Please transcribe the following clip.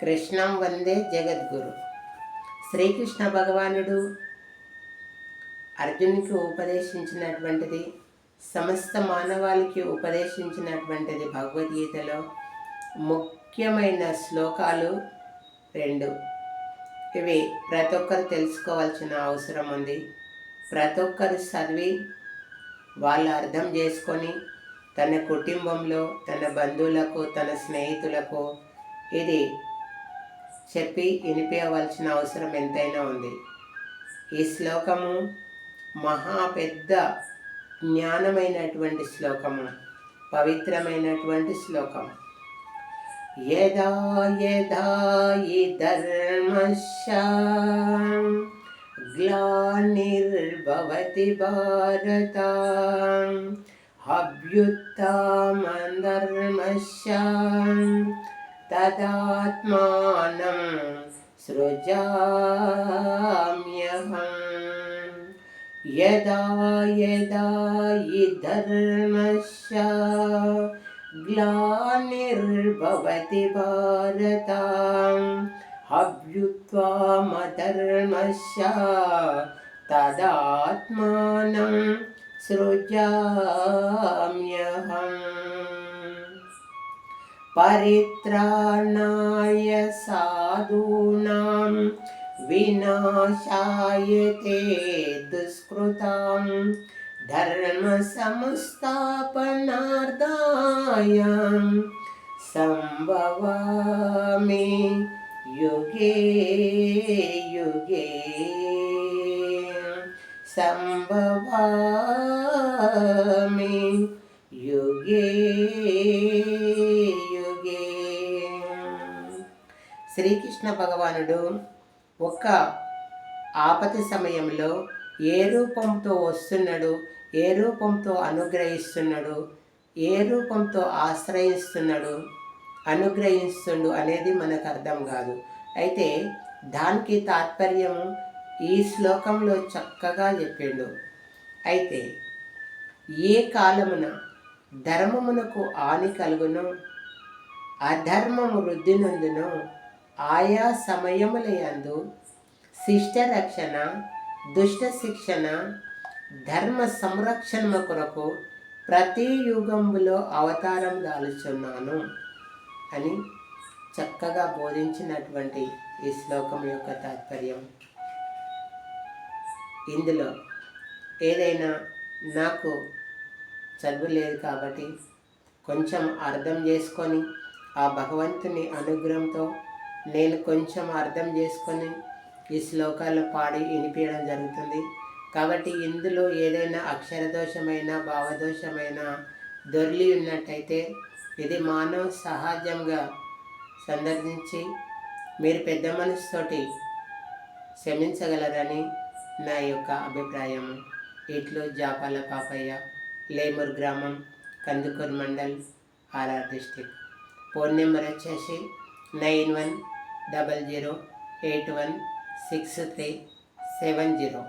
కృష్ణం వందే జగద్గురు. శ్రీకృష్ణ భగవానుడు అర్జునికి ఉపదేశించినటువంటిది, సమస్త మానవాళికి ఉపదేశించినటువంటిది భగవద్గీతలో ముఖ్యమైన శ్లోకాలు 2. ఇవి ప్రతి ఒక్కరు తెలుసుకోవాల్సిన అవసరం ఉంది. ప్రతి ఒక్కరు చదివి వాళ్ళు అర్థం చేసుకొని తన కుటుంబంలో, తన బంధువులకు, తన స్నేహితులకు ఇది చెప్పి వినిపించవలసిన అవసరం ఎంతైనా ఉంది. ఈ శ్లోకము మహా పెద్ద జ్ఞానమైనటువంటి శ్లోకము, పవిత్రమైనటువంటి శ్లోకం. యదా యదా హి ధర్మస్య గ్లానిర్భవతి భారత అభ్యుత్థానధర్మస్య తదాత్మానం సృజామ్యహం. యదా యదా హి ధర్మస్య గ్లానిర్భవతి భారత అభ్యుత్థానధర్మస్య తదాత్మానం సృజామ్యహం. పరిత్రాణాయ సాధూనాం వినాశాయ తే దుష్కృతాం ధర్మ సంస్థాపనార్థాయ సంభవామి యుగే యుగే. సంభవామి యుగే యుగే. శ్రీకృష్ణ భగవానుడు ఒక్క ఆపతి సమయంలో ఏ రూపంతో వస్తున్నాడు, ఏ రూపంతో అనుగ్రహిస్తున్నాడు, ఏ రూపంతో ఆశ్రయిస్తున్నాడు, అనుగ్రహిస్తుండు అనేది మనకు అర్థం కాదు. అయితే దానికి తాత్పర్యము ఈ శ్లోకంలో చక్కగా చెప్పిండు. అయితే ఏ కాలమున ధర్మమునకు హాని కలుగునో, అధర్మము వృద్ధి నందునో ఆయా సమయములయందు శిష్ట రక్షణ, దుష్ట శిక్షణ, ధర్మ సంరక్షణ కొరకు ప్రతి యుగంలో అవతారం దాల్చున్నాను అని చక్కగా బోధించినటువంటి ఈ శ్లోకం యొక్క తాత్పర్యం. ఇందులో ఏదైనా నాకు చదువు లేదు కాబట్టి కొంచెం అర్థం చేసుకొని ఆ భగవంతుని అనుగ్రహంతో నేను కొంచెం అర్థం చేసుకొని ఈ శ్లోకాలు పాడి వినిపించడం జరుగుతుంది. కాబట్టి ఇందులో ఏదైనా అక్షరదోషమైన, భావదోషమైన దొర్లి ఉన్నట్టయితే ఇది మానవ సహజంగా సందర్శించి మీరు పెద్ద మనసుతోటి క్షమించగలరని నా యొక్క అభిప్రాయం. ఇట్లు జాపాల పాపయ్య, లేమూర్ గ్రామం, Kandukur mandal, RR district. Phone number వచ్చేసి 9100816370.